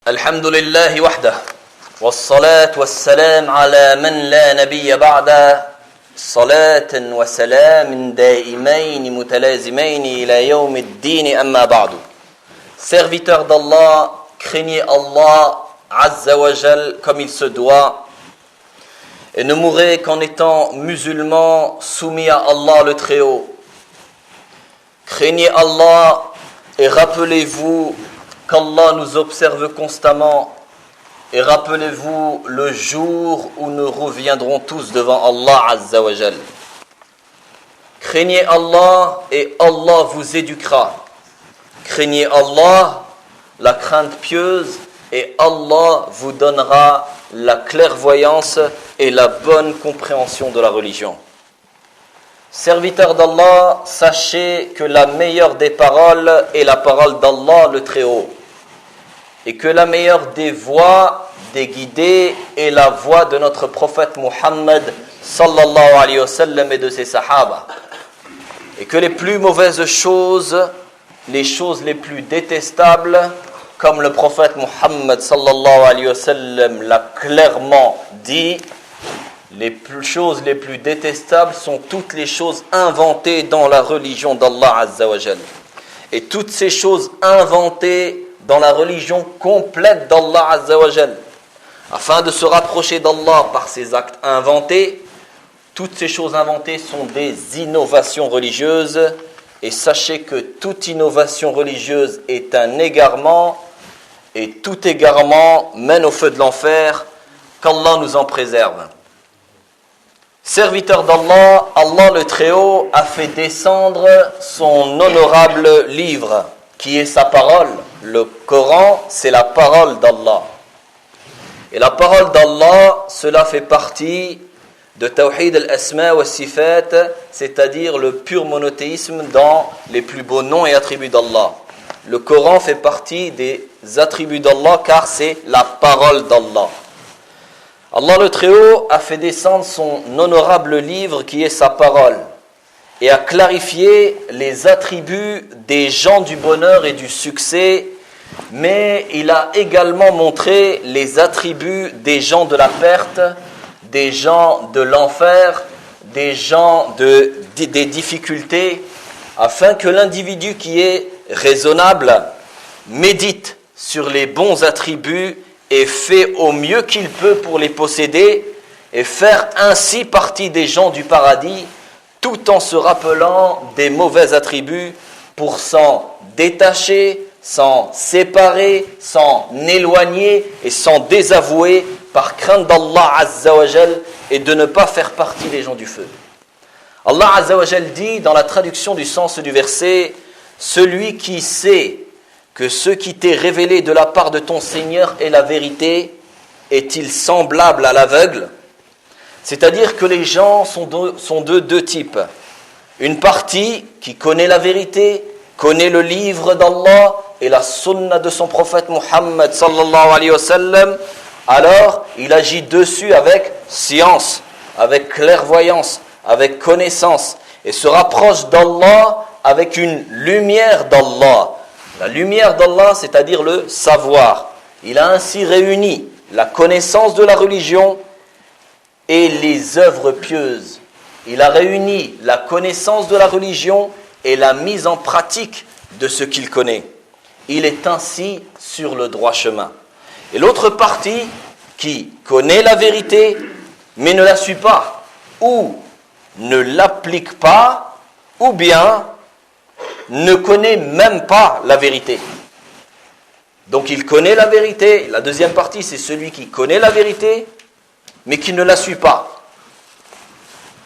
الحمد لله وحده والصلاة والسلام على من لا نبي بعده صلاة وسلام دائمين متلازمين إلى يوم الدين أما بعد. Serviteurs d'Allah, craignez Allah Azza wa Jal comme il se doit et ne mourrez qu'en étant musulmans soumis à Allah le Très-Haut. Craignez Allah et rappelez-vous qu'Allah nous observe constamment et rappelez-vous le jour où nous reviendrons tous devant Allah Azza wa Jal. Craignez Allah et Allah vous éduquera. Craignez Allah, la crainte pieuse, et Allah vous donnera la clairvoyance et la bonne compréhension de la religion. Serviteurs d'Allah, sachez que la meilleure des paroles est la parole d'Allah le Très-Haut, et que la meilleure des voies des guidés est la voie de notre prophète Muhammad sallallahu alayhi wa sallam et de ses sahaba, et que les plus mauvaises choses, les choses les plus détestables, comme le prophète Muhammad sallallahu alayhi wa sallam l'a clairement dit, les choses les plus détestables sont toutes les choses inventées dans la religion d'Allah Azza wa Jal. Et toutes ces choses inventées dans la religion complète d'Allah Azza wa Jal, afin de se rapprocher d'Allah par ces actes inventés, toutes ces choses inventées sont des innovations religieuses. Et sachez que toute innovation religieuse est un égarement, et tout égarement mène au feu de l'enfer, qu'Allah nous en préserve. Serviteur d'Allah, Allah le Très-Haut a fait descendre son honorable livre, qui est sa parole. Le Coran, c'est la parole d'Allah. Et la parole d'Allah, cela fait partie de Tawhid al-Asma wa Sifat, c'est-à-dire le pur monothéisme dans les plus beaux noms et attributs d'Allah. Le Coran fait partie des attributs d'Allah car c'est la parole d'Allah. Allah le Très-Haut a fait descendre son honorable livre qui est sa parole et a clarifié les attributs des gens du bonheur et du succès, mais il a également montré les attributs des gens de la perte, des gens de l'enfer, des gens des difficultés, afin que l'individu qui est raisonnable médite sur les bons attributs et fait au mieux qu'il peut pour les posséder et faire ainsi partie des gens du paradis, tout en se rappelant des mauvais attributs pour s'en détacher, s'en séparer, s'en éloigner et s'en désavouer par crainte d'Allah Azza wa Jal et de ne pas faire partie des gens du feu. Allah Azza wa Jal dit dans la traduction du sens du verset: celui qui sait que ce qui t'est révélé de la part de ton Seigneur est la vérité, est-il semblable à l'aveugle? C'est-à-dire que les gens sont de deux types. Une partie qui connaît la vérité, connaît le livre d'Allah et la sunna de son prophète Muhammad sallallahu alayhi wa sallam, alors il agit dessus avec science, avec clairvoyance, avec connaissance, et se rapproche d'Allah avec une lumière d'Allah. La lumière d'Allah, c'est-à-dire le savoir. Il a ainsi réuni la connaissance de la religion et les œuvres pieuses. Il a réuni la connaissance de la religion et la mise en pratique de ce qu'il connaît. Il est ainsi sur le droit chemin. Et l'autre partie qui connaît la vérité mais ne la suit pas, ou ne l'applique pas, ou bien ne connaît même pas la vérité. Donc il connaît la vérité. La deuxième partie, c'est celui qui connaît la vérité mais qui ne la suit pas,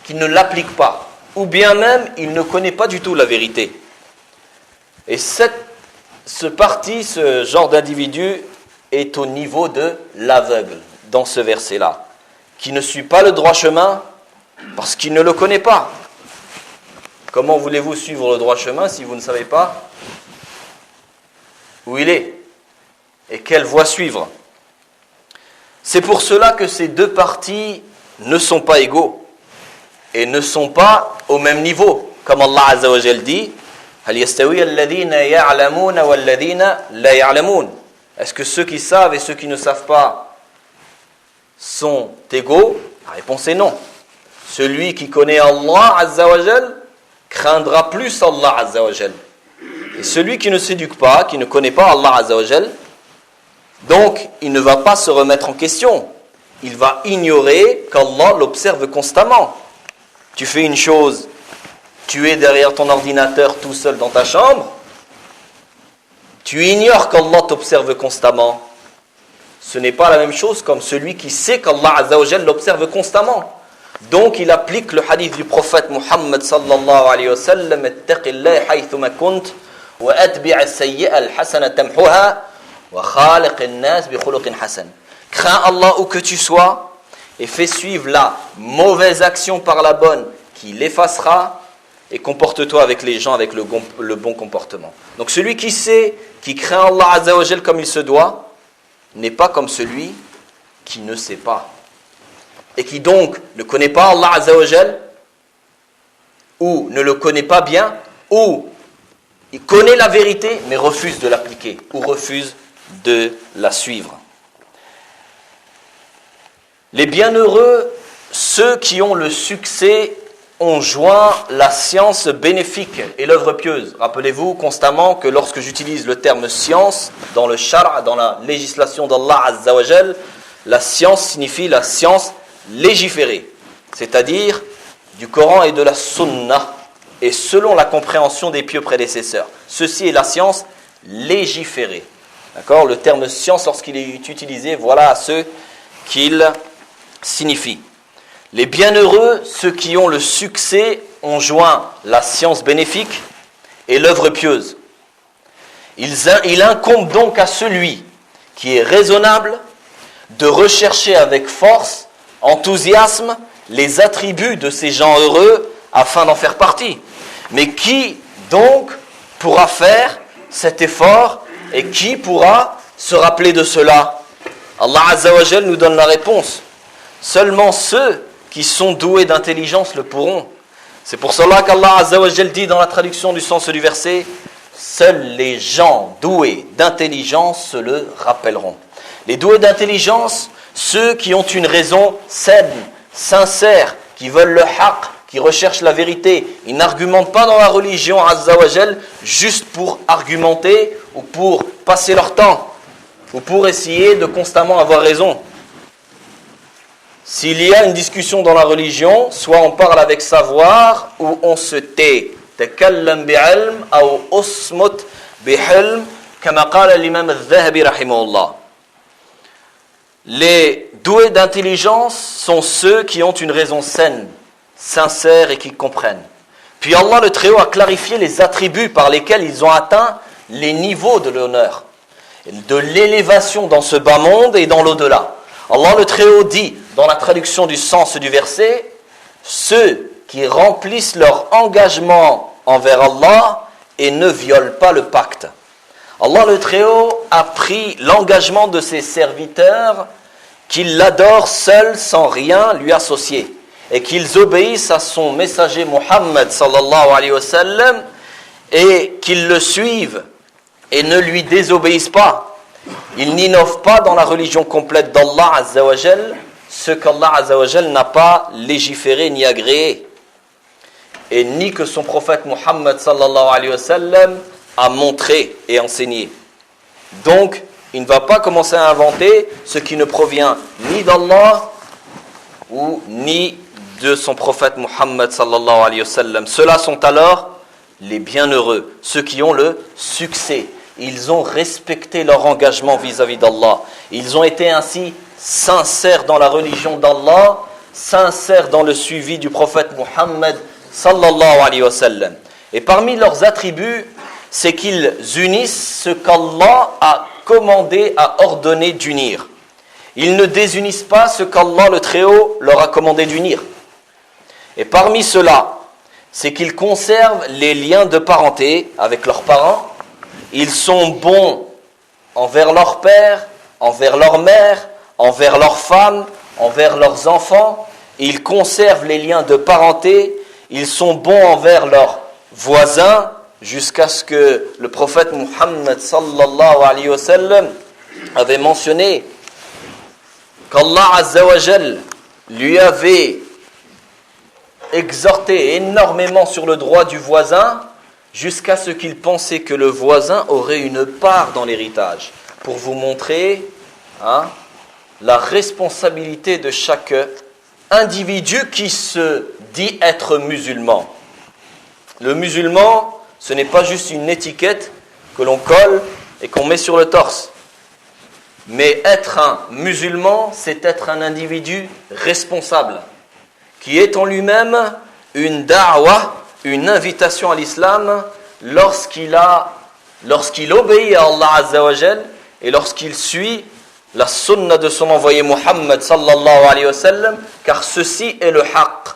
qui ne l'applique pas, ou bien même il ne connaît pas du tout la vérité. Et ce genre d'individu est au niveau de l'aveugle dans ce verset-là, qui ne suit pas le droit chemin parce qu'il ne le connaît pas. Comment voulez-vous suivre le droit chemin si vous ne savez pas où il est et quelle voie suivre? C'est pour cela que ces deux parties ne sont pas égaux et ne sont pas au même niveau. Comme Allah Azza wa Jal dit: هل يستوي الذين يعلمون والذين لا يعلمون. Est-ce que ceux qui savent et ceux qui ne savent pas sont égaux? La réponse est non. Celui qui connaît Allah Azza wa Jal craindra plus Allah Azza wa Jal. Et celui qui ne s'éduque pas, qui ne connaît pas Allah Azza wa Jal, donc il ne va pas se remettre en question. Il va ignorer qu'Allah l'observe constamment. Tu fais une chose, tu es derrière ton ordinateur tout seul dans ta chambre, tu ignores qu'Allah t'observe constamment. Ce n'est pas la même chose comme celui qui sait qu'Allah Azza wa Jal l'observe constamment. Donc il applique le hadith du prophète Muhammad sallallahu alayhi wa sallam, ittaqillaha haythuma kunt wa atbi' as-sayyi'a al-hasana tamhuha wa khaliq an-nas bi khuluqin hasan. Crains Allah où que tu sois et fais suivre la mauvaise action par la bonne qui l'effacera, et comporte-toi avec les gens avec le bon comportement. Donc celui qui sait, qui craint Allah Azza wa Jal comme il se doit, n'est pas comme celui qui ne sait pas. Et qui donc ne connaît pas Allah Azza wa Jal, ou ne le connaît pas bien, ou il connaît la vérité mais refuse de l'appliquer, ou refuse de la suivre. Les bienheureux, ceux qui ont le succès, ont joint la science bénéfique et l'œuvre pieuse. Rappelez-vous constamment que lorsque j'utilise le terme science dans le shara, dans la législation d'Allah Azza wa Jal, la science signifie la science légiférée, c'est-à-dire du Coran et de la Sunna, et selon la compréhension des pieux prédécesseurs. Ceci est la science légiférée. D'accord ? Le terme science, lorsqu'il est utilisé, voilà ce qu'il signifie. Les bienheureux, ceux qui ont le succès, ont joint la science bénéfique et l'œuvre pieuse. Il incombe donc à celui qui est raisonnable de rechercher avec force, enthousiasme, les attributs de ces gens heureux afin d'en faire partie. Mais qui donc pourra faire cet effort et qui pourra se rappeler de cela? Allah Azza wa Jal nous donne la réponse. Seulement ceux qui sont doués d'intelligence le pourront. C'est pour cela qu'Allah Azza wa Jal dit dans la traduction du sens du verset, seuls les gens doués d'intelligence se le rappelleront. Les doués d'intelligence, ceux qui ont une raison saine, sincère, qui veulent le haqq, qui recherchent la vérité. Ils n'argumentent pas dans la religion Azza wa Jal juste pour argumenter ou pour passer leur temps ou pour essayer de constamment avoir raison. S'il y a une discussion dans la religion, soit on parle avec savoir ou on se tait. Takallam bi'ilm ou usmut bihilm, kama qala l'imam al-Dhahabi rahimahullah. Les doués d'intelligence sont ceux qui ont une raison saine, sincère et qui comprennent. Puis Allah le Très-Haut a clarifié les attributs par lesquels ils ont atteint les niveaux de l'honneur, de l'élévation dans ce bas monde et dans l'au-delà. Allah le Très-Haut dit, dans la traduction du sens du verset, ceux qui remplissent leur engagement envers Allah et ne violent pas le pacte. Allah le Très-Haut a pris l'engagement de ses serviteurs qu'ils l'adorent seul sans rien lui associer et qu'ils obéissent à son messager Muhammad sallallahu alayhi wa sallam et qu'ils le suivent et ne lui désobéissent pas. Ils n'innovent pas dans la religion complète d'Allah Azza wa Jal ce qu'Allah Azza wa Jal n'a pas légiféré ni agréé, et ni que son prophète Muhammad sallallahu alayhi wa sallam a montré et enseigné. Donc, il ne va pas commencer à inventer ce qui ne provient ni d'Allah ou ni de son prophète Muhammad sallallahu alayhi wa sallam. Ceux-là sont alors les bienheureux, ceux qui ont le succès. Ils ont respecté leur engagement vis-à-vis d'Allah. Ils ont été ainsi sincères dans la religion d'Allah, sincères dans le suivi du prophète Muhammad sallallahu alayhi wa sallam. Et parmi leurs attributs, c'est qu'ils unissent ce qu'Allah a commandé, a ordonné d'unir. Ils ne désunissent pas ce qu'Allah le Très-Haut leur a commandé d'unir. Et parmi cela, c'est qu'ils conservent les liens de parenté avec leurs parents. Ils sont bons envers leur père, envers leur mère, envers leurs femmes, envers leurs enfants. Ils conservent les liens de parenté. Ils sont bons envers leurs voisins, jusqu'à ce que le prophète Muhammad sallallahu alayhi wa sallam avait mentionné qu'Allah Azza wa Jal lui avait exhorté énormément sur le droit du voisin jusqu'à ce qu'il pensait que le voisin aurait une part dans l'héritage, pour vous montrer la responsabilité de chaque individu qui se dit être musulman. Le musulman, ce n'est pas juste une étiquette que l'on colle et qu'on met sur le torse. Mais être un musulman, c'est être un individu responsable, qui est en lui-même une da'wa, une invitation à l'islam, lorsqu'il obéit à Allah Azza wa Jal et lorsqu'il suit la sunna de son envoyé Muhammad sallallahu alayhi wa sallam, car ceci est le haqq.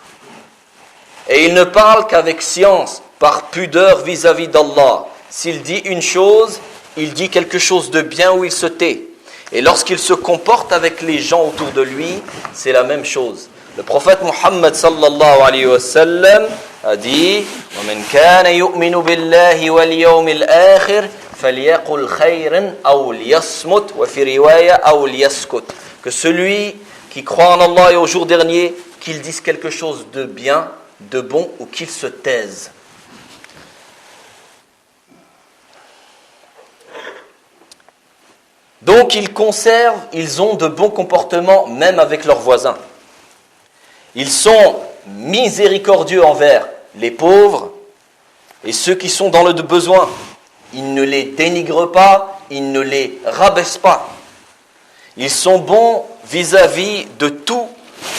Et il ne parle qu'avec science, par pudeur vis-à-vis d'Allah. S'il dit une chose, il dit quelque chose de bien ou il se tait. Et lorsqu'il se comporte avec les gens autour de lui, c'est la même chose. Le prophète Muhammad sallallahu alayhi wa sallam a dit وَمَنْ كَانَ يُؤْمِنُ بِاللَّهِ وَالْيَوْمِ الْآخِرِ فَلْيَقُلْ خَيْرًا أَوْ لِيَصْمُتْ وَفِي رِوَايَةٍ أَوْ لِيَسْكُتْ. Que celui qui croit en Allah et au jour dernier, qu'il dise quelque chose de bien, de bon ou qu'il se taise. Donc ils ont de bons comportements même avec leurs voisins. Ils sont miséricordieux envers les pauvres et ceux qui sont dans le besoin. Ils ne les dénigrent pas, ils ne les rabaissent pas. Ils sont bons vis-à-vis de tout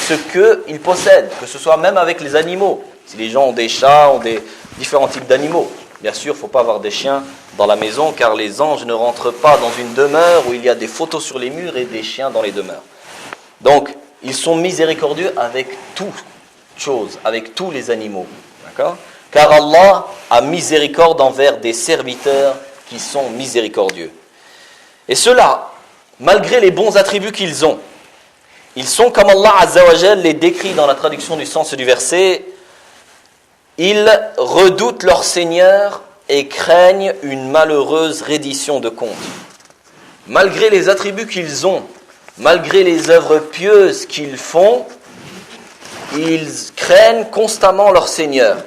ce qu'ils possèdent, que ce soit même avec les animaux. Si les gens ont des chats, ont des différents types d'animaux. Bien sûr, il ne faut pas avoir des chiens dans la maison, car les anges ne rentrent pas dans une demeure où il y a des photos sur les murs et des chiens dans les demeures. Donc, ils sont miséricordieux avec toutes choses, avec tous les animaux. D'accord ? Car Allah a miséricorde envers des serviteurs qui sont miséricordieux. Et ceux-là, malgré les bons attributs qu'ils ont, ils sont comme Allah Azza wa Jal les décrit dans la traduction du sens du verset, ils redoutent leur Seigneur et craignent une malheureuse reddition de compte. Malgré les attributs qu'ils ont, malgré les œuvres pieuses qu'ils font, ils craignent constamment leur Seigneur.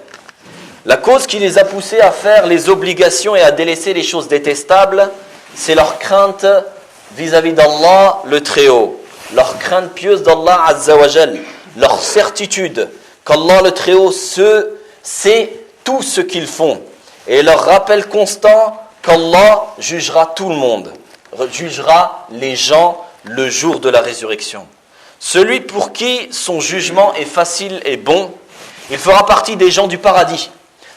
La cause qui les a poussés à faire les obligations et à délaisser les choses détestables, c'est leur crainte vis-à-vis d'Allah le Très-Haut, leur crainte pieuse d'Allah Azza wa Jal, leur certitude qu'Allah le Très-Haut sait tout ce qu'ils font, et leur rappel constant qu'Allah jugera tout le monde, jugera les gens le jour de la résurrection. Celui pour qui son jugement est facile et bon, il fera partie des gens du paradis.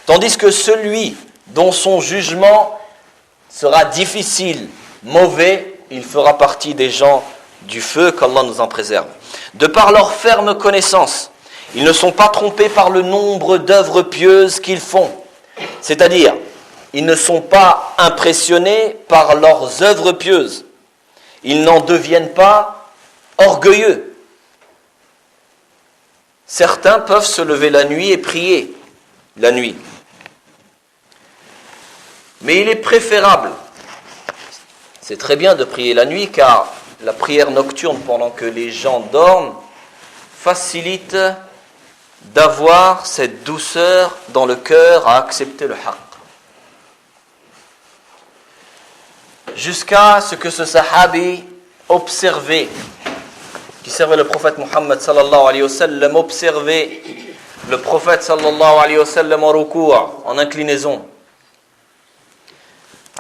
Tandis que celui dont son jugement sera difficile, mauvais, il fera partie des gens du feu, qu'Allah nous en préserve. De par leur ferme connaissance, ils ne sont pas trompés par le nombre d'œuvres pieuses qu'ils font. C'est-à-dire, ils ne sont pas impressionnés par leurs œuvres pieuses. Ils n'en deviennent pas orgueilleux. Certains peuvent se lever la nuit et prier la nuit. Mais il est préférable, c'est très bien de prier la nuit, car la prière nocturne pendant que les gens dorment facilite d'avoir cette douceur dans le cœur à accepter le haqq. Jusqu'à ce que ce sahabi observait, qui servait le prophète Muhammad sallallahu alayhi wa sallam, observait le prophète sallallahu alayhi wa sallam en ruku', en inclinaison.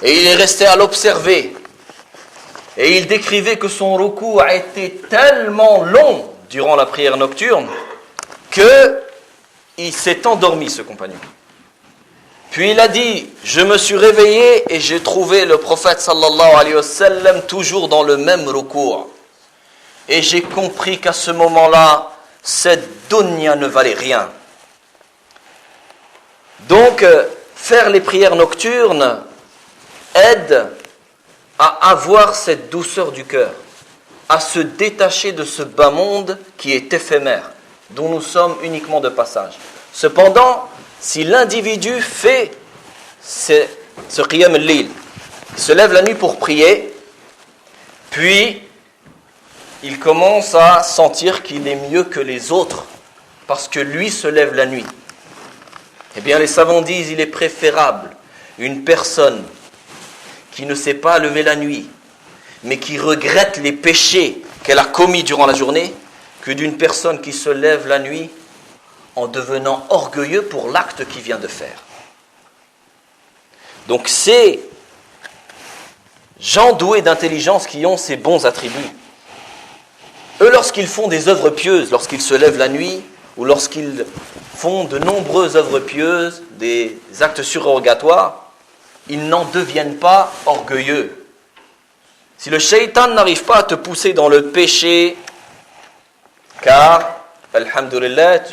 Et il est resté à l'observer. Et il décrivait que son ruku' a été tellement long durant la prière nocturne qu'il s'est endormi, ce compagnon. Puis il a dit, je me suis réveillé et j'ai trouvé le prophète sallallahu alayhi wa sallam toujours dans le même ruku'. Et j'ai compris qu'à ce moment-là, cette dunya ne valait rien. Donc, faire les prières nocturnes aide à avoir cette douceur du cœur, à se détacher de ce bas monde qui est éphémère, dont nous sommes uniquement de passage. Cependant, si l'individu fait ce qiyam al-layl, se lève la nuit pour prier, Puis, il commence à sentir qu'il est mieux que les autres, parce que lui se lève la nuit. Eh bien, les savants disent, il est préférable une personne qui ne s'est pas levée la nuit, mais qui regrette les péchés qu'elle a commis durant la journée, que d'une personne qui se lève la nuit en devenant orgueilleux pour l'acte qu'il vient de faire. Donc ces gens doués d'intelligence qui ont ces bons attributs, eux, lorsqu'ils font des œuvres pieuses, lorsqu'ils se lèvent la nuit, ou lorsqu'ils font de nombreuses œuvres pieuses, des actes surrogatoires, ils n'en deviennent pas orgueilleux. Si le shaitan n'arrive pas à te pousser dans le péché, car, alhamdoulilah,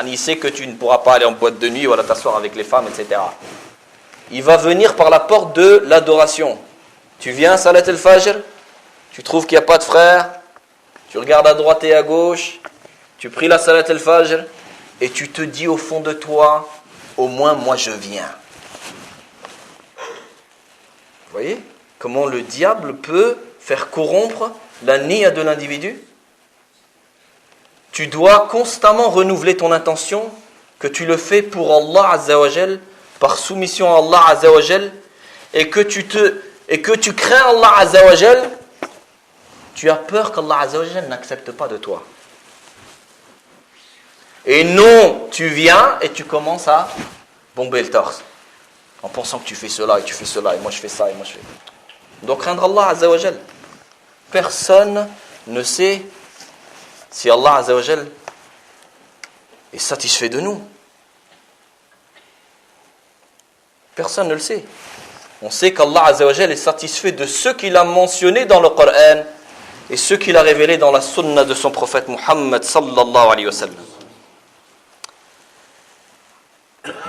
il sait que tu ne pourras pas aller en boîte de nuit ou aller t'asseoir avec les femmes, etc. Il va venir par la porte de l'adoration. Tu viens, Salat al-Fajr, tu trouves qu'il n'y a pas de frère, tu regardes à droite et à gauche, tu pries la Salat al-Fajr, et tu te dis au fond de toi, au moins moi je viens. Vous voyez comment le diable peut faire corrompre la niya de l'individu? Tu dois constamment renouveler ton intention, que tu le fais pour Allah Azza wa Jal, par soumission à Allah Azza wa Jal, et que tu crains Allah Azza wa Jal, tu as peur qu'Allah Azza wa Jal n'accepte pas de toi. Et non, tu viens et tu commences à bomber le torse, en pensant que tu fais cela et tu fais cela, et moi je fais ça et moi je fais. Donc craindre Allah Azza wa Jal. Personne ne sait si Allah Azza wa Jal est satisfait de nous. Personne ne le sait. On sait qu'Allah Azza wa Jal est satisfait de ceux qu'il a mentionnés dans le Coran et ceux qu'il a révélés dans la sunna de son prophète Muhammad sallallahu alayhi wa sallam.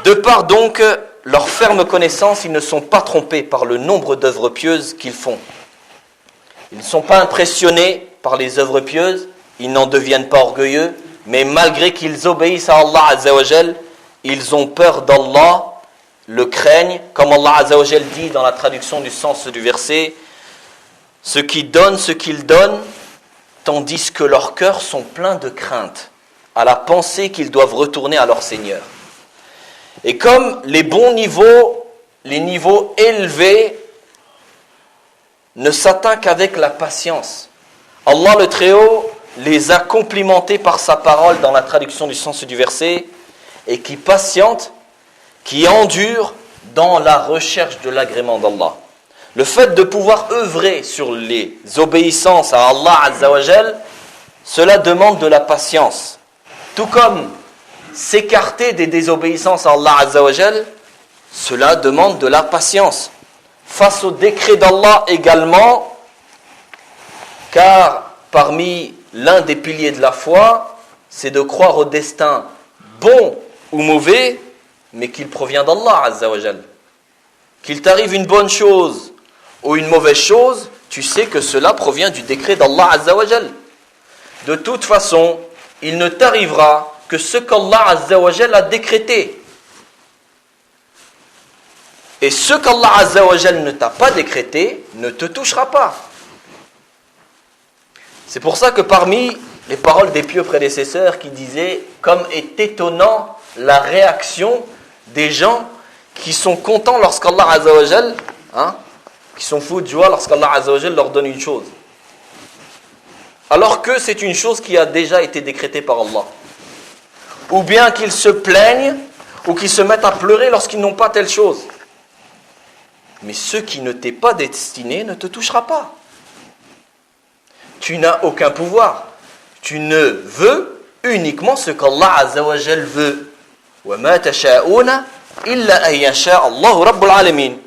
De par donc leur ferme connaissance, ils ne sont pas trompés par le nombre d'œuvres pieuses qu'ils font. Ils ne sont pas impressionnés par les œuvres pieuses, ils n'en deviennent pas orgueilleux, mais malgré qu'ils obéissent à Allah Azza wa Jal, ils ont peur d'Allah, le craignent, comme Allah Azza wa Jal dit dans la traduction du sens du verset, ceux qui donnent ce qu'ils donnent, tandis que leurs cœurs sont pleins de crainte, à la pensée qu'ils doivent retourner à leur Seigneur. Et comme les bons niveaux, les niveaux élevés, ne s'atteignent qu'avec la patience. Allah le Très-Haut les a complimentés par sa parole dans la traduction du sens du verset, et qui patientent, qui endurent dans la recherche de l'agrément d'Allah. Le fait de pouvoir œuvrer sur les obéissances à Allah Azza wa Jal, cela demande de la patience. Tout comme s'écarter des désobéissances à Allah Azza wa Jal, cela demande de la patience. Face au décret d'Allah également, car parmi l'un des piliers de la foi, c'est de croire au destin bon ou mauvais, mais qu'il provient d'Allah Azza wa Jal. Qu'il t'arrive une bonne chose ou une mauvaise chose, tu sais que cela provient du décret d'Allah Azza wa Jal. De toute façon, il ne t'arrivera que ce qu'Allah Azza wa Jal a décrété. Et ce qu'Allah Azza wa Jal ne t'a pas décrété ne te touchera pas. C'est pour ça que parmi les paroles des pieux prédécesseurs qui disaient « Comme est étonnant la réaction des gens qui sont contents lorsqu'Allah Azza wa Jal, qui sont fous de joie lorsqu'Allah Azza wa Jal leur donne une chose. Alors que c'est une chose qui a déjà été décrétée par Allah. Ou bien qu'ils se plaignent ou qu'ils se mettent à pleurer lorsqu'ils n'ont pas telle chose. Mais ce qui ne t'est pas destiné ne te touchera pas. Tu n'as aucun pouvoir. Tu ne veux uniquement ce qu'Allah Azza wa Jal veut. وَمَا تَشَاءُونَ إِلَّا أَن يَشَاءَ اللَّهُ رَبُّ الْعَالَمِينَ.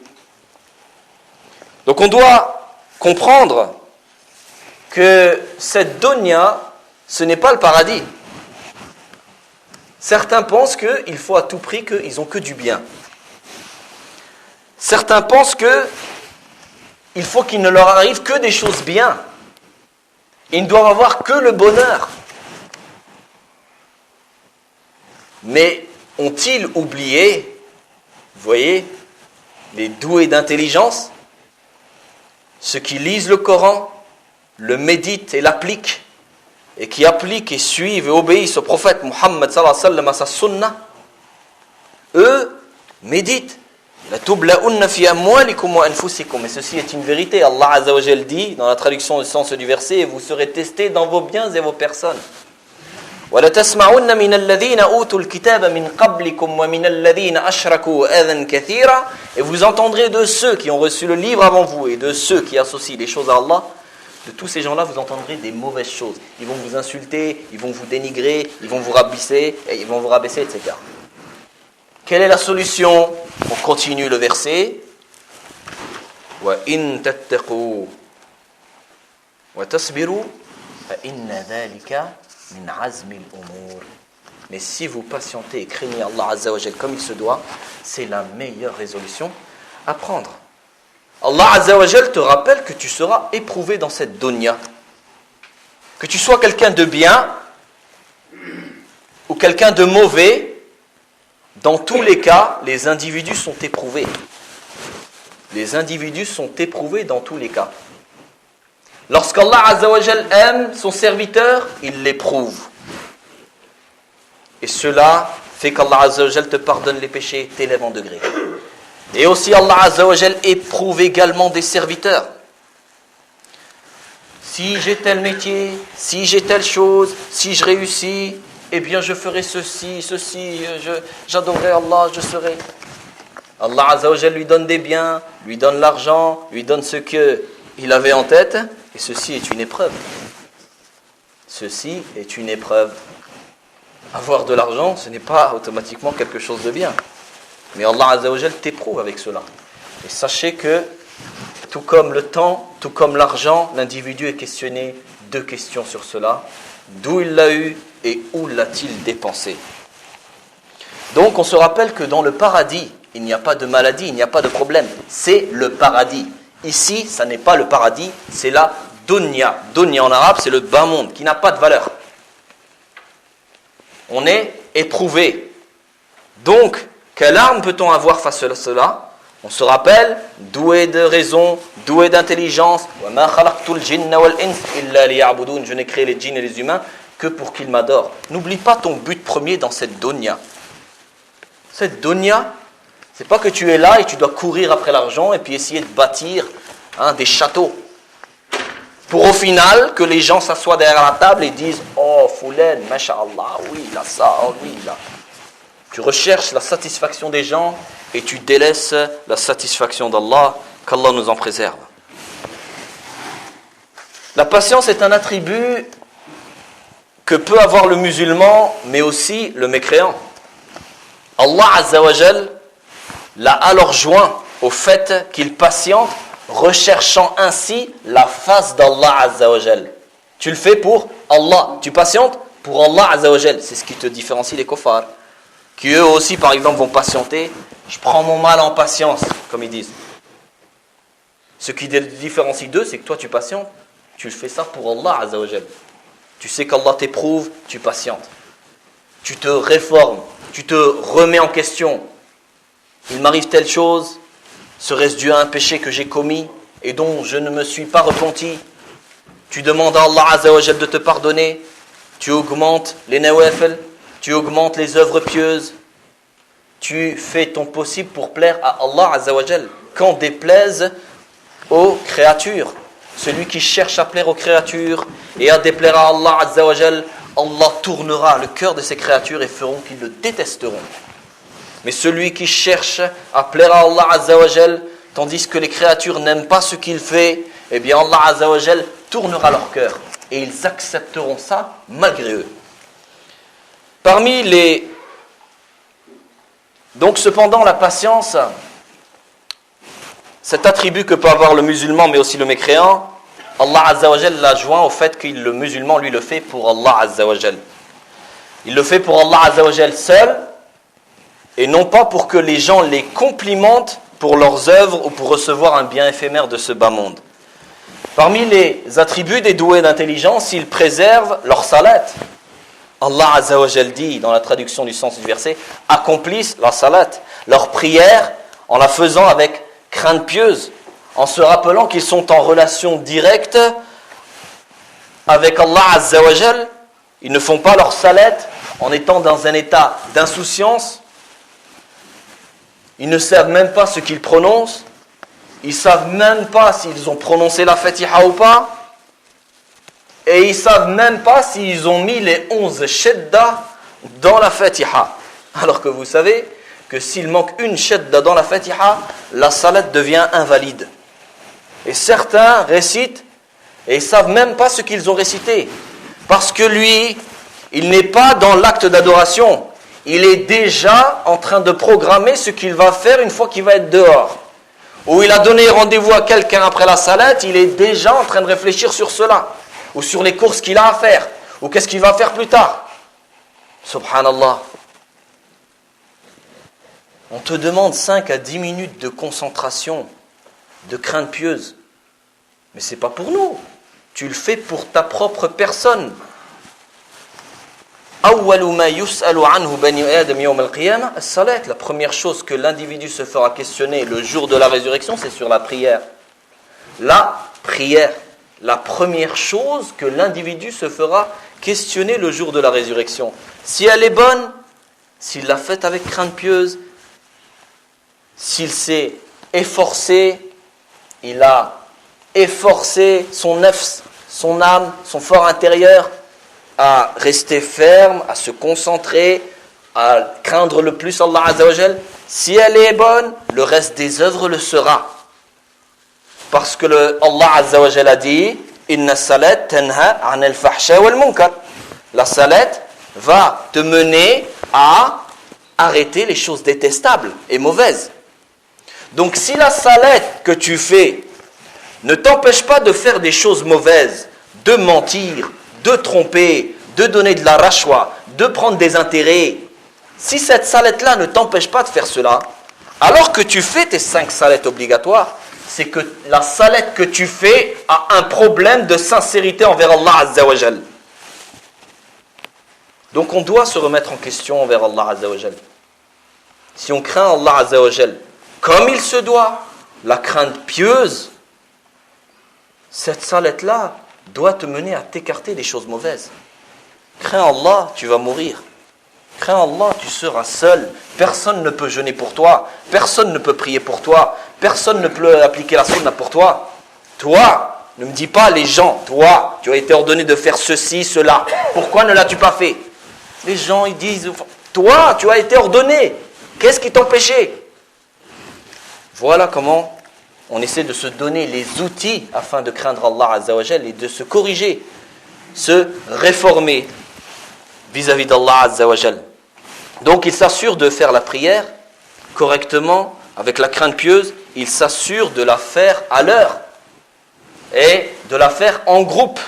Donc on doit comprendre que cette dunya, ce n'est pas le paradis. Certains pensent qu'il faut à tout prix qu'ils n'ont que du bien. Certains pensent qu'il faut qu'il ne leur arrive que des choses bien. Ils ne doivent avoir que le bonheur. Mais ont-ils oublié, vous voyez, les doués d'intelligence, ceux qui lisent le Coran, le méditent et l'appliquent, et qui appliquent et suivent et obéissent au prophète Muhammad sallallahu alayhi wa sallam à sa sunna, eux méditent. Et ceci est une vérité. Allah Azza wa Jal dit dans la traduction du sens du verset, et vous serez testés dans vos biens et vos personnes. وَلَتَسْمَعُنَّ مِنَ الَّذِينَ أُوتُوا الْكِتَابَ مِنْ قَبْلِكُمْ وَمِنَ الَّذِينَ أَشْرَكُوا أَذًا كَثِيرًا. Et vous entendrez de ceux qui ont reçu le livre avant vous et de ceux qui associent les choses à Allah, de tous ces gens-là, vous entendrez des mauvaises choses. Ils vont vous insulter, ils vont vous dénigrer, ils vont vous rabaisser, etc. Quelle est la solution? On continue le verset. وَإِن تَتَّقُوا وَتَصْبِرُوا فَإِنَّ ذَلِكَ مِنْ عَزْمِ الْأُمُورِ. Mais si vous patientez et craignez Allah Azza wa Jal comme il se doit, c'est la meilleure résolution à prendre. Allah Azza wa Jal te rappelle que tu seras éprouvé dans cette dunya. Que tu sois quelqu'un de bien ou quelqu'un de mauvais, dans tous les cas, les individus sont éprouvés. Les individus sont éprouvés dans tous les cas. Lorsqu'Allah Azza wa Jal aime son serviteur, il l'éprouve. Et cela fait qu'Allah Azza wa Jal te pardonne les péchés, t'élève en degré. Et aussi Allah Azza wa Jal éprouve également des serviteurs. Si j'ai tel métier, si j'ai telle chose, si je réussis, eh bien je ferai ceci, j'adorerai Allah, je serai. Allah Azza wa Jal lui donne des biens, lui donne l'argent, lui donne ce qu'il avait en tête, et ceci est une épreuve. Ceci est une épreuve. Avoir de l'argent, ce n'est pas automatiquement quelque chose de bien. Mais Allah Azza wa Jal t'éprouve avec cela. Et sachez que, tout comme le temps, tout comme l'argent, l'individu est questionné 2 questions sur cela. D'où il l'a eu et où l'a-t-il dépensé? Donc on se rappelle que dans le paradis, il n'y a pas de maladie, il n'y a pas de problème. C'est le paradis. Ici, ça n'est pas le paradis, c'est la dunya. Dunya en arabe, c'est le bas monde, qui n'a pas de valeur. On est éprouvé. Donc, quelle arme peut-on avoir face à cela? On se rappelle, doué de raison, doué d'intelligence. Je n'ai créé les djinns et les humains que pour qu'ils m'adorent. N'oublie pas ton but premier dans cette dunya. Cette dunya, c'est pas que tu es là et tu dois courir après l'argent et puis essayer de bâtir des châteaux. Pour au final que les gens s'assoient derrière la table et disent « Oh, Foulen, masha'Allah, oui, il a ça, oh, oui, il a... » Tu recherches la satisfaction des gens et tu délaisses la satisfaction d'Allah, qu'Allah nous en préserve. La patience est un attribut que peut avoir le musulman, mais aussi le mécréant. Allah Azza wa Jal l'a alors joint au fait qu'il patiente, recherchant ainsi la face d'Allah Azza wa Jal. Tu le fais pour Allah. Tu patientes pour Allah Azza wa Jal. C'est ce qui te différencie des kuffars, qui eux aussi, par exemple, vont patienter. Je prends mon mal en patience, comme ils disent. Ce qui te différencie d'eux, c'est que toi, tu patientes. Tu le fais ça pour Allah Azza wa Jal. Tu sais qu'Allah t'éprouve, tu patientes. Tu te réformes, tu te remets en question. Il m'arrive telle chose, serait-ce dû à un péché que j'ai commis et dont je ne me suis pas repenti? Tu demandes à Allah Azza wa Jal de te pardonner. Tu augmentes les nawafil, tu augmentes les œuvres pieuses. Tu fais ton possible pour plaire à Allah Azza wa Jal. Qu'en déplaise aux créatures. Celui qui cherche à plaire aux créatures et à déplaire à Allah Azza wa Jal, Allah tournera le cœur de ces créatures et feront qu'ils le détesteront. Mais celui qui cherche à plaire à Allah Azza wa Jal, tandis que les créatures n'aiment pas ce qu'il fait, eh bien Allah Azza wa Jal tournera leur cœur et ils accepteront ça malgré eux. Parmi les... Donc cependant la patience, cet attribut que peut avoir le musulman mais aussi le mécréant, Allah Azza wa Jal l'a joint au fait que le musulman lui le fait pour Allah Azza wa Jal. Il le fait pour Allah Azza wa Jal seul et non pas pour que les gens les complimentent pour leurs œuvres ou pour recevoir un bien éphémère de ce bas monde. Parmi les attributs des doués d'intelligence, ils préservent leur salat. Allah Azza wa Jal dit dans la traduction du sens du verset, accomplissent la salat, leur prière en la faisant avec crainte pieuse, en se rappelant qu'ils sont en relation directe avec Allah Azza wa Jal, ils ne font pas leur salat en étant dans un état d'insouciance. Ils ne savent même pas ce qu'ils prononcent. Ils ne savent même pas s'ils ont prononcé la Fatiha ou pas. Et ils ne savent même pas s'ils ont mis les 11 shadda dans la Fatiha. Alors que vous savez que s'il manque une shadda dans la Fatiha, la salat devient invalide. Et certains récitent et ils ne savent même pas ce qu'ils ont récité. Parce que lui, il n'est pas dans l'acte d'adoration. Il est déjà en train de programmer ce qu'il va faire une fois qu'il va être dehors. Ou il a donné rendez-vous à quelqu'un après la salat, il est déjà en train de réfléchir sur cela. Ou sur les courses qu'il a à faire. Ou qu'est-ce qu'il va faire plus tard. Subhanallah. On te demande 5 à 10 minutes de concentration, de crainte pieuse. Mais ce n'est pas pour nous. Tu le fais pour ta propre personne. La première chose que l'individu se fera questionner le jour de la résurrection, c'est sur la prière. La prière. La première chose que l'individu se fera questionner le jour de la résurrection. Si elle est bonne, s'il l'a faite avec crainte pieuse, s'il s'est efforcé, il a efforcé son nefs, son âme, son fort intérieur à rester ferme, à se concentrer, à craindre le plus Allah Azza wa Jal. Si elle est bonne, le reste des œuvres le sera. Parce que Allah Azza wa Jal a dit Inna salat tanha anil fahsha wal munkar. La salat va te mener à arrêter les choses détestables et mauvaises. Donc si la salat que tu fais ne t'empêche pas de faire des choses mauvaises, de mentir, de tromper, de donner de la rachwa, de prendre des intérêts, si cette salette-là ne t'empêche pas de faire cela, alors que tu fais tes 5 salettes obligatoires, c'est que la salette que tu fais a un problème de sincérité envers Allah Azza wa Jal. Donc on doit se remettre en question envers Allah Azza wa Jal. Si on craint Allah Azza wa Jal comme il se doit, la crainte pieuse, cette salette-là doit te mener à t'écarter des choses mauvaises. Crains Allah, tu vas mourir. Crains Allah, tu seras seul. Personne ne peut jeûner pour toi. Personne ne peut prier pour toi. Personne ne peut appliquer la sunna pour toi. Toi, ne me dis pas les gens. Toi, tu as été ordonné de faire ceci, cela. Pourquoi ne l'as-tu pas fait? Les gens, ils disent, toi, tu as été ordonné. Qu'est-ce qui t'empêchait? Voilà comment on essaie de se donner les outils afin de craindre Allah Azza wa Jal et de se corriger, se réformer vis-à-vis d'Allah Azza wa Jal. Donc il s'assure de faire la prière correctement, avec la crainte pieuse, il s'assure de la faire à l'heure et de la faire en groupe.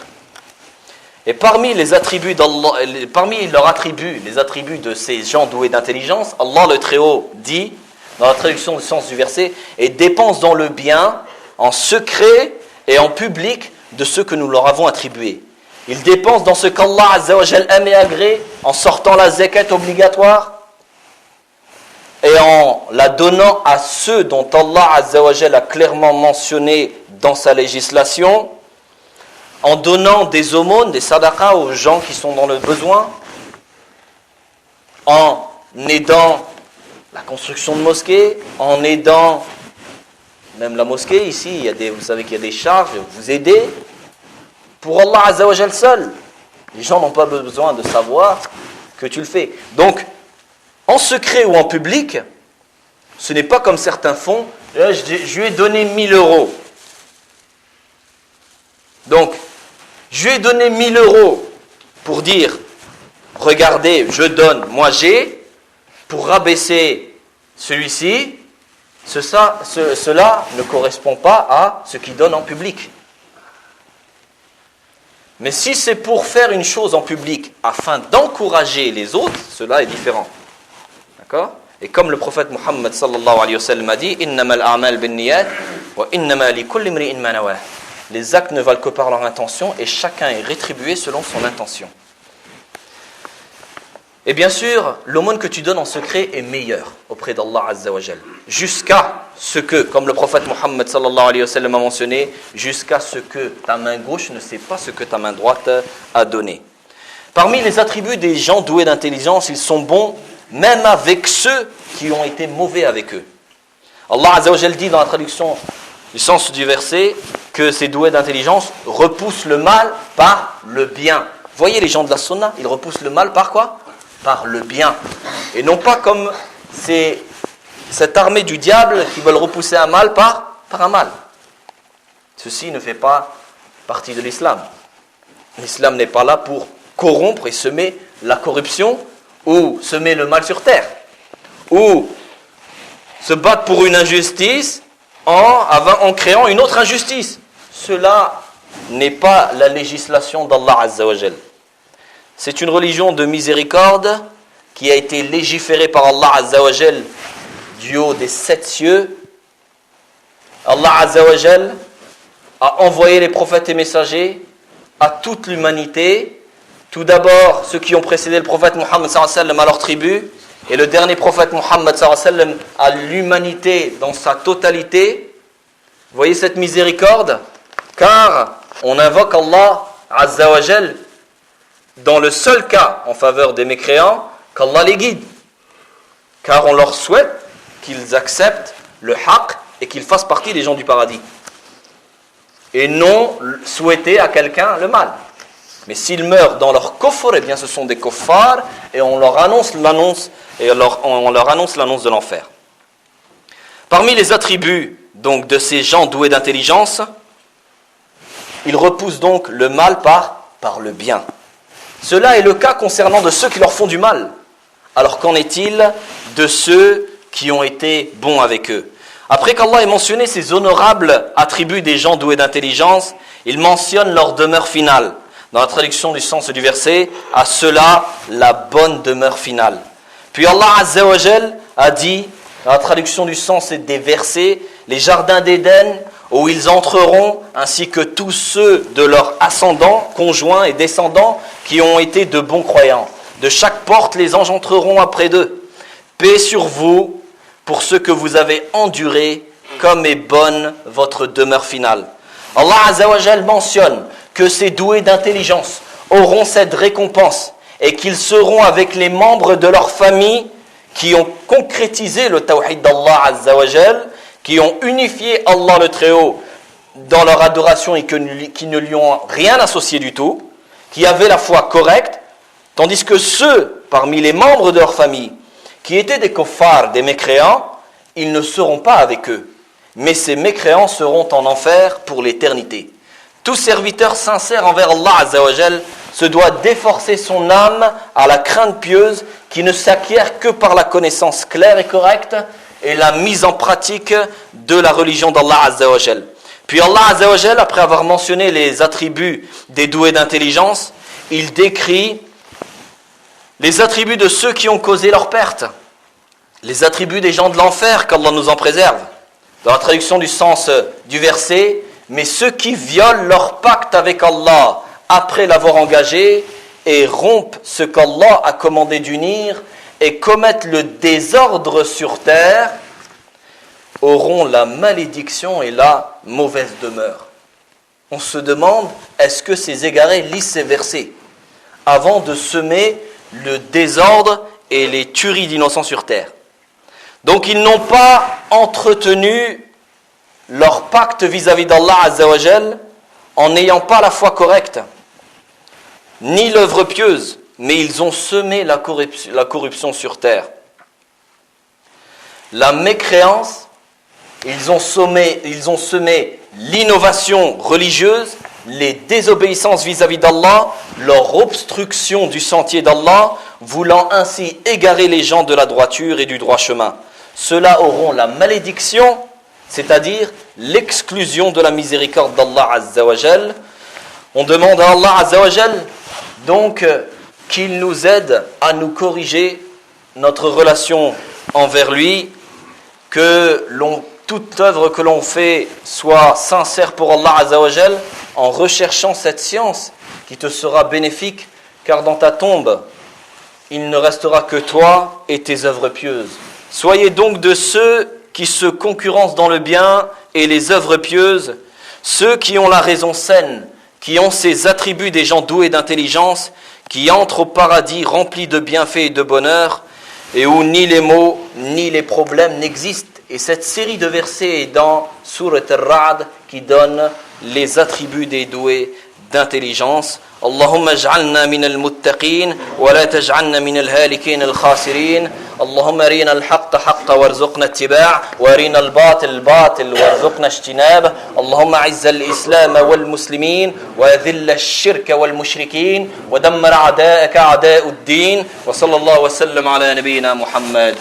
Et parmi les attributs d'Allah, parmi leurs attributs, les attributs de ces gens doués d'intelligence, Allah le Très-Haut dit, dans la traduction du sens du verset, et dépense dans le bien, en secret et en public, de ce que nous leur avons attribué. Ils dépensent dans ce qu'Allah Azza wa Jal aime et agrée, en sortant la zakat obligatoire, et en la donnant à ceux dont Allah Azza wa Jal a clairement mentionné dans sa législation, en donnant des aumônes, des sadaqas aux gens qui sont dans le besoin, en aidant la construction de mosquées, en aidant même la mosquée, ici, vous savez qu'il y a des charges, vous aidez pour Allah Azza wa Jal seul. Les gens n'ont pas besoin de savoir que tu le fais. Donc, en secret ou en public, ce n'est pas comme certains font, je lui ai donné 1000 euros. Donc, je lui ai donné 1000 euros pour dire, regardez, je donne, moi j'ai, pour rabaisser celui-ci, cela ne correspond pas à ce qu'il donne en public. Mais si c'est pour faire une chose en public afin d'encourager les autres, cela est différent. D'accord? Et comme le prophète Muhammad sallallahu alayhi wa sallam a dit, innamal a'mal bin niyat wa innama li kulli imri'in ma nawah. Les actes ne valent que par leur intention et chacun est rétribué selon son intention. Et bien sûr, l'aumône que tu donnes en secret est meilleure auprès d'Allah Azza wa Jal. Jusqu'à ce que, comme le prophète Mohammed sallallahu alayhi wa sallam a mentionné, jusqu'à ce que ta main gauche ne sait pas ce que ta main droite a donné. Parmi les attributs des gens doués d'intelligence, ils sont bons même avec ceux qui ont été mauvais avec eux. Allah Azza wa Jal dit dans la traduction du sens du verset que ces doués d'intelligence repoussent le mal par le bien. Voyez les gens de la sunna, ils repoussent le mal par quoi ? Par le bien. Et non pas comme cette armée du diable qui veulent repousser un mal par un mal. Ceci ne fait pas partie de l'islam. L'islam n'est pas là pour corrompre et semer la corruption ou semer le mal sur terre. Ou se battre pour une injustice en créant une autre injustice. Cela n'est pas la législation d'Allah Azza wa Jal. C'est une religion de miséricorde qui a été légiférée par Allah Azza wa Jal du haut des 7 cieux. Allah Azza wa Jal a envoyé les prophètes et messagers à toute l'humanité. Tout d'abord, ceux qui ont précédé le prophète Mohammed sallallahu alayhi wa sallam à leur tribu, et le dernier prophète Mohammed sallallahu alayhi wa sallam à l'humanité dans sa totalité. Vous voyez cette miséricorde ? Car on invoque Allah Azza wa Jal dans le seul cas en faveur des mécréants, qu'Allah les guide. Car on leur souhaite qu'ils acceptent le haqq et qu'ils fassent partie des gens du paradis. Et non souhaiter à quelqu'un le mal. Mais s'ils meurent dans leur kufr, eh bien ce sont des kuffars et on leur annonce l'annonce de l'enfer. Parmi les attributs donc de ces gens doués d'intelligence, ils repoussent donc le mal par le bien. Cela est le cas concernant de ceux qui leur font du mal. Alors qu'en est-il de ceux qui ont été bons avec eux ? Après qu'Allah ait mentionné ces honorables attributs des gens doués d'intelligence, il mentionne leur demeure finale. Dans la traduction du sens du verset, à cela la bonne demeure finale. Puis Allah Azza wa Jal a dit, dans la traduction du sens des versets, les jardins d'Éden où ils entreront, ainsi que tous ceux de leurs ascendants, conjoints et descendants, qui ont été de bons croyants. De chaque porte, les anges entreront après d'eux. Paix sur vous pour ce que vous avez enduré, comme est bonne votre demeure finale. Allah Azza wa Jal mentionne que ces doués d'intelligence auront cette récompense et qu'ils seront avec les membres de leur famille qui ont concrétisé le tawhid d'Allah Azza wa Jal, qui ont unifié Allah le Très-Haut dans leur adoration et qui ne lui ont rien associé du tout, qui avaient la foi correcte, tandis que ceux parmi les membres de leur famille qui étaient des kuffars, des mécréants, ils ne seront pas avec eux. Mais ces mécréants seront en enfer pour l'éternité. Tout serviteur sincère envers Allah Azza wa Jal se doit d'efforcer son âme à la crainte pieuse qui ne s'acquiert que par la connaissance claire et correcte et la mise en pratique de la religion d'Allah Azza wa Jal. Puis Allah Azza wa Jal, après avoir mentionné les attributs des doués d'intelligence, il décrit les attributs de ceux qui ont causé leur perte, les attributs des gens de l'enfer, qu'Allah nous en préserve. Dans la traduction du sens du verset, mais ceux qui violent leur pacte avec Allah après l'avoir engagé et rompent ce qu'Allah a commandé d'unir et commettent le désordre sur terre, auront la malédiction et la mauvaise demeure. On se demande, est-ce que ces égarés lisent ces versets avant de semer le désordre et les tueries d'innocents sur terre? Donc ils n'ont pas entretenu leur pacte vis-à-vis d'Allah Azza wa Jal en n'ayant pas la foi correcte, ni l'œuvre pieuse, mais ils ont semé la corruption sur terre. La mécréance, ils ont semé l'innovation religieuse, les désobéissances vis-à-vis d'Allah, leur obstruction du sentier d'Allah, voulant ainsi égarer les gens de la droiture et du droit chemin. Ceux-là auront la malédiction, c'est-à-dire l'exclusion de la miséricorde d'Allah Azza wa Jal. On demande à Allah Azza wa Jal donc qu'il nous aide à nous corriger notre relation envers lui, que toute œuvre que l'on fait soit sincère pour Allah Azza wa Jal, en recherchant cette science qui te sera bénéfique, car dans ta tombe, il ne restera que toi et tes œuvres pieuses. Soyez donc de ceux qui se concurrencent dans le bien et les œuvres pieuses, ceux qui ont la raison saine, qui ont ces attributs des gens doués d'intelligence, qui entrent au paradis rempli de bienfaits et de bonheur, et où ni les maux ni les problèmes n'existent. Et cette série de versets est dans Surat Al-Ra'd qui donne les attributs des doués d'intelligence. اللهم اجعلنا من المتقين ولا تجعلنا من الهالكين الخاسرين. اللهم ارنا الحق حقا وارزقنا اتباعه وارنا الباطل باطل وارزقنا اجتنابه. اللهم اعز الاسلام والمسلمين واذل الشرك والمشركين ودمر اعداءك اعداء الدين. وصلى الله وسلم على نبينا محمد.